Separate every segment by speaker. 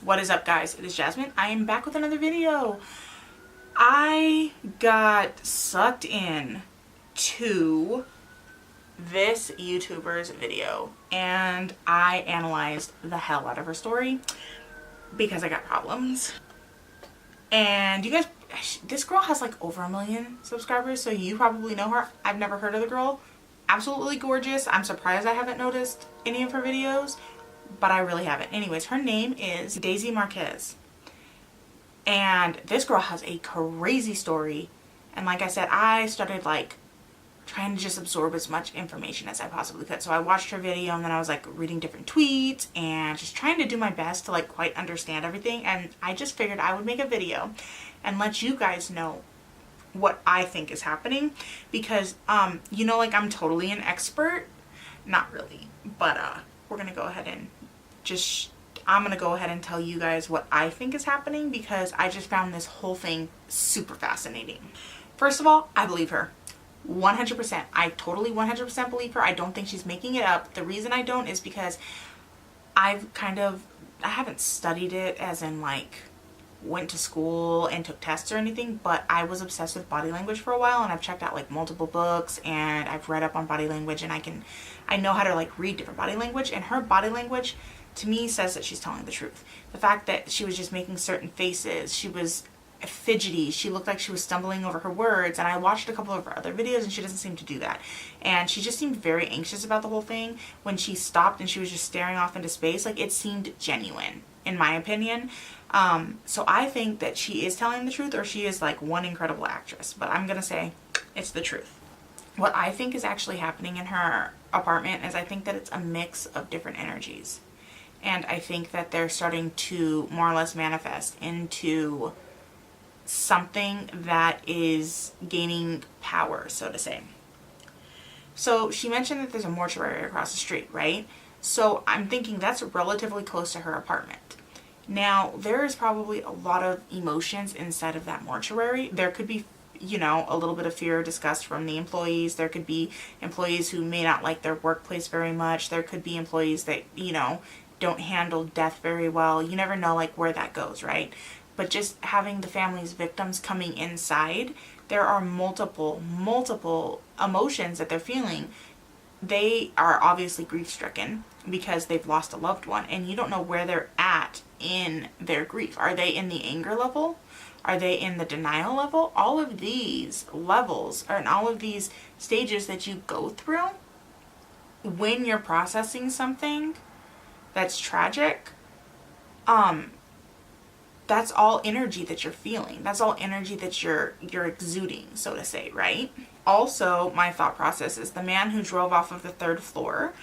Speaker 1: What is up, guys? It is Jasmine. I am back with another video. I got sucked in to this YouTuber's video and I analyzed the hell out of her story because I got problems. And you guys, this girl has like over 1 million subscribers, so you probably know her. I've never heard of the girl. Absolutely gorgeous. I'm surprised I haven't noticed any of her videos, but I really haven't. Anyways, her name is Daisy Marquez. And this girl has a crazy story. And like I said, I started like trying to just absorb as much information as I possibly could. So I watched her video and then I was like reading different tweets and just trying to do my best to like quite understand everything. And I just figured I would make a video and let you guys know what I think is happening, because you know, like I'm totally an expert. Not really, but we're gonna go ahead and I'm gonna go ahead and tell you guys what I think is happening, because I just found this whole thing super fascinating. First of all, I believe her 100%. I totally 100% believe her. I don't think she's making it up. The reason I don't is because I haven't studied it as in like went to school and took tests or anything, but I was obsessed with body language for a while, and I've checked out like multiple books and I've read up on body language, and I know how to like read different body language, and her body language to me says that she's telling the truth. The fact that she was just making certain faces, she was fidgety, she looked like she was stumbling over her words, and I watched a couple of her other videos and she doesn't seem to do that. And she just seemed very anxious about the whole thing. When she stopped and she was just staring off into space, like it seemed genuine in my opinion. So I think that she is telling the truth, or she is like one incredible actress, but I'm gonna say it's the truth. What I think is actually happening in her apartment is I think that it's a mix of different energies, and I think that they're starting to more or less manifest into something that is gaining power, so to say. So she mentioned that there's a mortuary across the street, right? So I'm thinking that's relatively close to her apartment. Now, there is probably a lot of emotions inside of that mortuary. There could be, you know, a little bit of fear or disgust from the employees. There could be employees who may not like their workplace very much. There could be employees that, you know, don't handle death very well. You never know like where that goes, right? But just having the family's victims coming inside, there are multiple emotions that they're feeling. They are obviously grief-stricken because they've lost a loved one, and you don't know where they're at in their grief. Are they in the anger level? Are they in the denial level? All of these levels and all of these stages that you go through when you're processing something that's tragic, that's all energy that you're feeling. That's all energy that you're exuding, so to say, right? Also, my thought process is the man who drove off of the 3rd floor,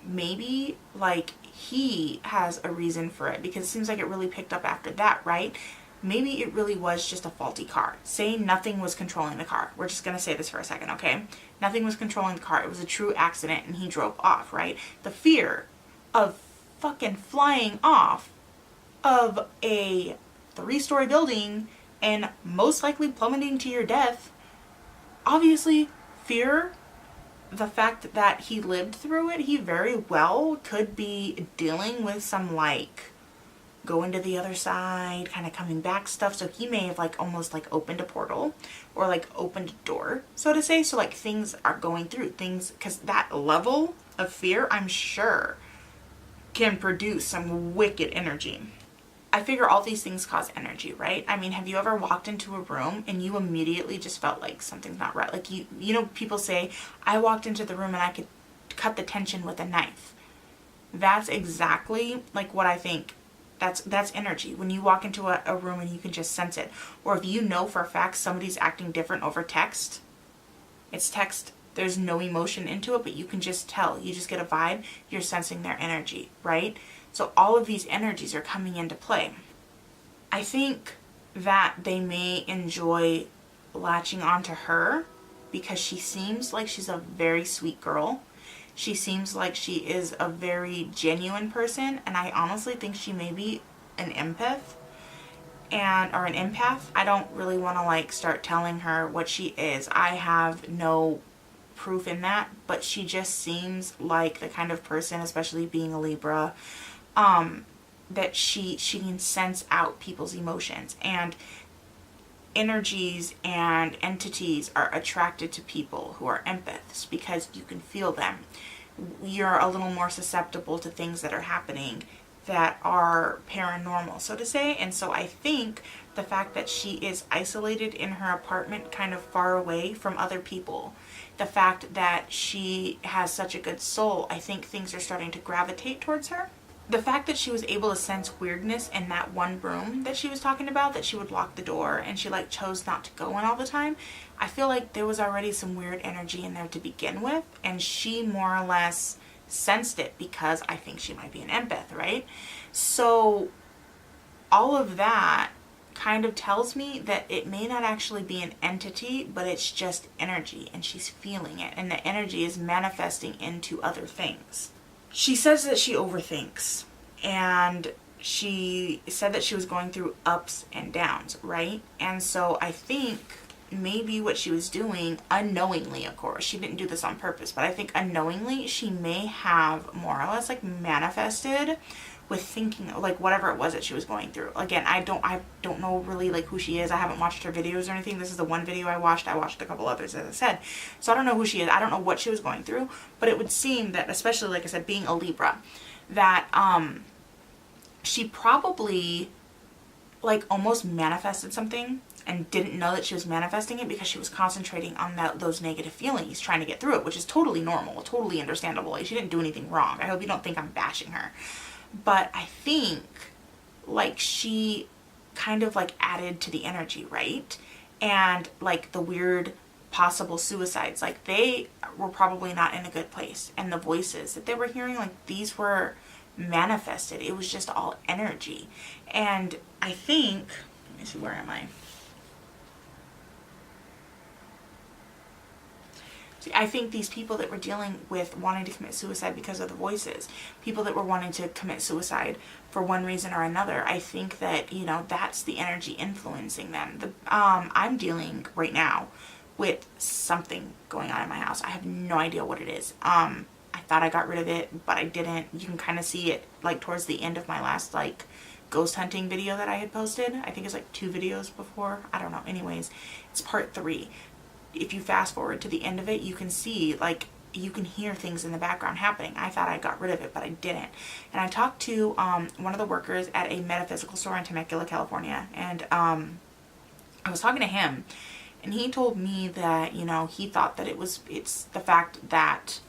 Speaker 1: maybe like he has a reason for it, because it seems like it really picked up after that, right? Maybe it really was just a faulty car. Say nothing was controlling the car. We're just gonna say this for a second, okay? Nothing was controlling the car. It was a true accident and he drove off, right? The fear of fucking flying off of a 3-story building and most likely plummeting to your death, obviously fear. The fact that he lived through it, he very well could be dealing with some like going to the other side, kind of coming back stuff. So he may have like almost like opened a portal or like opened a door, so to say. So like things are going through things, because that level of fear, I'm sure, can produce some wicked energy. I figure all these things cause energy, right? I mean, have you ever walked into a room and you immediately just felt like something's not right? Like you know, people say, I walked into the room and I could cut the tension with a knife. That's exactly like what I think. That's energy. When you walk into a room and you can just sense it. Or if you know for a fact somebody's acting different over text, it's text. There's no emotion into it, but you can just tell. You just get a vibe. You're sensing their energy, right? So all of these energies are coming into play. I think that they may enjoy latching onto her because she seems like she's a very sweet girl. She seems like she is a very genuine person, and I honestly think she may be an empath or an empath. I don't really want to like start telling her what she is. I have no proof in that, but she just seems like the kind of person, especially being a Libra, that she can sense out people's emotions, and energies and entities are attracted to people who are empaths because you can feel them. You're a little more susceptible to things that are happening that are paranormal, so to say. And so I think the fact that she is isolated in her apartment, kind of far away from other people, the fact that she has such a good soul, I think things are starting to gravitate towards her. The fact that she was able to sense weirdness in that one room that she was talking about, that she would lock the door and she like chose not to go in all the time, I feel like there was already some weird energy in there to begin with, and she more or less sensed it because I think she might be an empath, right? So all of that kind of tells me that it may not actually be an entity, but it's just energy, and she's feeling it, and the energy is manifesting into other things. She says that she overthinks, and she said that she was going through ups and downs, right? And so I think maybe what she was doing unknowingly, of course, she didn't do this on purpose, but I think unknowingly she may have more or less like manifested with thinking like whatever it was that she was going through. Again, I don't know really like who she is. I haven't watched her videos or anything. This is the one video I watched. I watched a couple others, as I said. So I don't know who she is. I don't know what she was going through, but it would seem that, especially like I said, being a Libra, that she probably like almost manifested something and didn't know that she was manifesting it because she was concentrating on those negative feelings, trying to get through it, which is totally normal, totally understandable. Like, she didn't do anything wrong. I hope you don't think I'm bashing her. But I think like she kind of like added to the energy, right? And like the weird possible suicides, like they were probably not in a good place, and the voices that they were hearing, like these were manifested. It was just all energy. And I think, let me see, where am I? I think these people that were dealing with wanting to commit suicide because of the voices, people that were wanting to commit suicide for one reason or another, I think that, you know, that's the energy influencing them. I'm dealing right now with something going on in my house. I have no idea what it is. I thought I got rid of it, but I didn't. You can kind of see it like towards the end of my last like ghost hunting video that I had posted. I think it's like 2 videos before. I don't know. Anyways, it's part 3. If you fast forward to the end of it, you can see, like, you can hear things in the background happening. I thought I got rid of it, but I didn't. And I talked to one of the workers at a metaphysical store in Temecula, California, and I was talking to him, and he told me that, you know, he thought that it's the fact that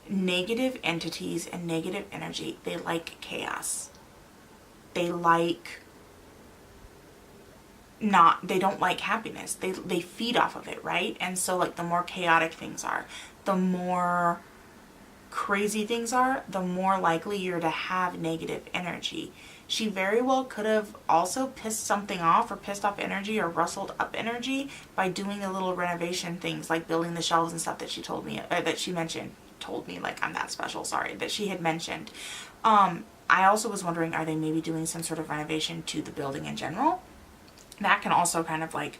Speaker 1: negative entities and negative energy, they like chaos. They don't like happiness. They feed off of it, right? And so like the more chaotic things are, the more crazy things are, the more likely you're to have negative energy. She very well could have also pissed something off, or pissed off energy, or rustled up energy by doing the little renovation things like building the shelves and stuff that she told me, that she mentioned. Told me like I'm that special, sorry, that she had mentioned. I also was wondering, are they maybe doing some sort of renovation to the building in general? That can also kind of like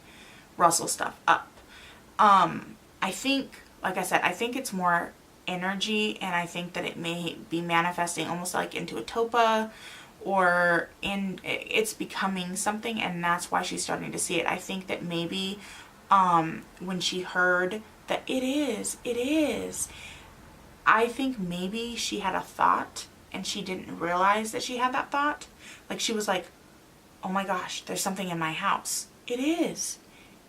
Speaker 1: rustle stuff up. I think, like I said, I think it's more energy, and I think that it may be manifesting almost like into a topa, or it's becoming something, and that's why she's starting to see it. I think that maybe when she heard that it is, I think maybe she had a thought and she didn't realize that she had that thought. Like she was like, oh my gosh, there's something in my house. It is.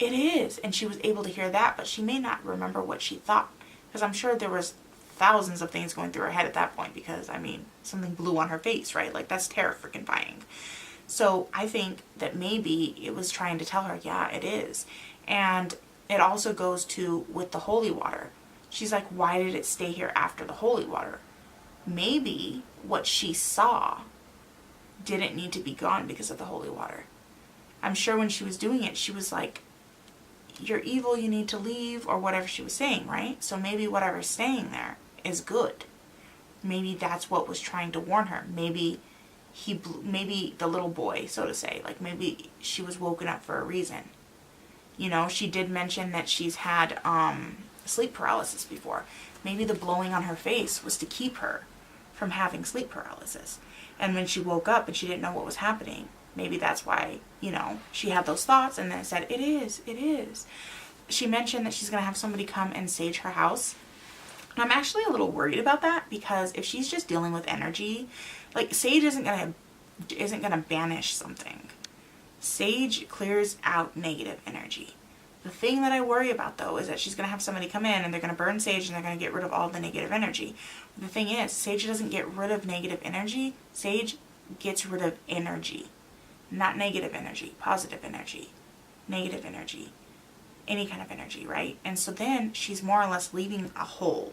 Speaker 1: And she was able to hear that, but she may not remember what she thought, because I'm sure there was thousands of things going through her head at that point, because I mean, something blew on her face, right? Like that's terrifying. So I think that maybe it was trying to tell her, yeah, it is. And it also goes to with the holy water. She's like, why did it stay here after the holy water? Maybe what she saw didn't need to be gone because of the holy water. I'm sure when she was doing it, she was like, you're evil, you need to leave, or whatever she was saying, right? So maybe whatever's staying there is good. Maybe that's what was trying to warn her. Maybe maybe the little boy, so to say, like maybe she was woken up for a reason. You know, she did mention that she's had sleep paralysis before. Maybe the blowing on her face was to keep her from having sleep paralysis. And when she woke up and she didn't know what was happening, maybe that's why, you know, she had those thoughts, and then it said, it is. She mentioned that she's going to have somebody come and sage her house. And I'm actually a little worried about that, because if she's just dealing with energy, like, sage isn't gonna banish something. Sage clears out negative energy. The thing that I worry about, though, is that she's going to have somebody come in and they're going to burn sage and they're going to get rid of all the negative energy. The thing is, sage doesn't get rid of negative energy. Sage gets rid of energy. Not negative energy, positive energy, negative energy, any kind of energy, right? And so then she's more or less leaving a hole.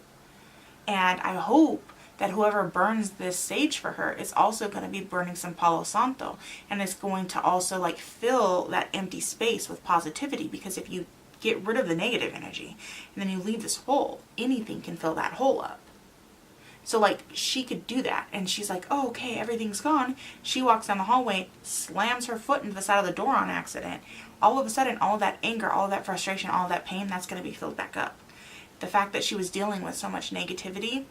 Speaker 1: And I hope that whoever burns this sage for her is also going to be burning some Palo Santo, and it's going to also like fill that empty space with positivity, because if you get rid of the negative energy and then you leave this hole, anything can fill that hole up. So like, she could do that, and she's like, oh, okay, everything's gone. She walks down the hallway, slams her foot into the side of the door on accident. All of a sudden, all of that anger, all of that frustration, all of that pain, that's going to be filled back up. The fact that she was dealing with so much negativity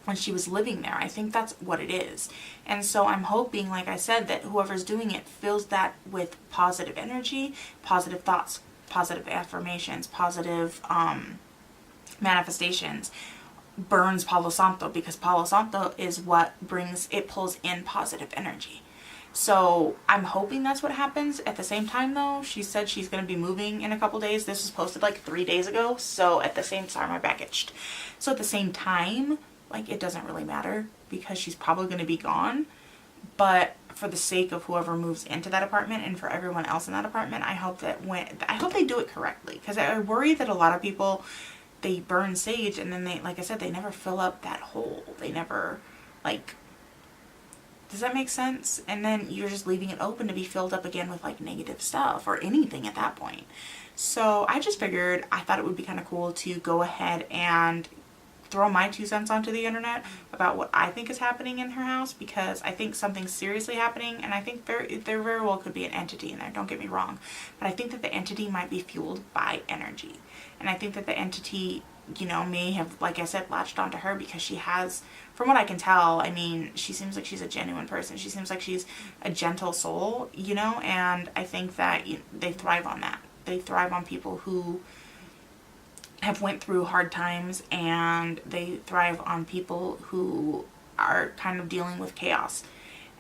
Speaker 1: when she was living there, I think that's what it is. And so I'm hoping, like I said, that whoever's doing it fills that with positive energy, positive thoughts, positive affirmations, positive manifestations. Burns Palo Santo, because Palo Santo is what pulls in positive energy. So I'm hoping that's what happens. At the same time, though, she said she's going to be moving in a couple days. This was posted like 3 days ago. So at the same time, my back itched. So at the same time, like, it doesn't really matter, because she's probably going to be gone. But for the sake of whoever moves into that apartment and for everyone else in that apartment, I hope they do it correctly. Because I worry that a lot of people, they burn sage and then they, like I said, they never fill up that hole. They never, like, does that make sense? And then you're just leaving it open to be filled up again with like negative stuff or anything at that point. So I just figured, I thought it would be kind of cool to go ahead and throw my 2 cents onto the internet about what I think is happening in her house, because I think something's seriously happening, and I think there very well could be an entity in there, don't get me wrong, but I think that the entity might be fueled by energy. And I think that the entity, you know, may have, like I said, latched onto her because she has, from what I can tell, I mean, she seems like she's a genuine person. She seems like she's a gentle soul, you know, and I think that they thrive on that. They thrive on people who have went through hard times, and they thrive on people who are kind of dealing with chaos.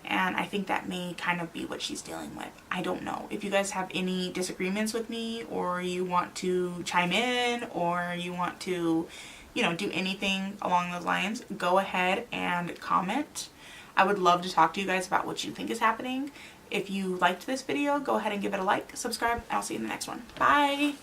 Speaker 1: And I think that may kind of be what she's dealing with. I don't know. If you guys have any disagreements with me, or you want to chime in, or you want to, you know, do anything along those lines, go ahead and comment. I would love to talk to you guys about what you think is happening. If you liked this video, go ahead and give it a like, subscribe, and I'll see you in the next one. Bye!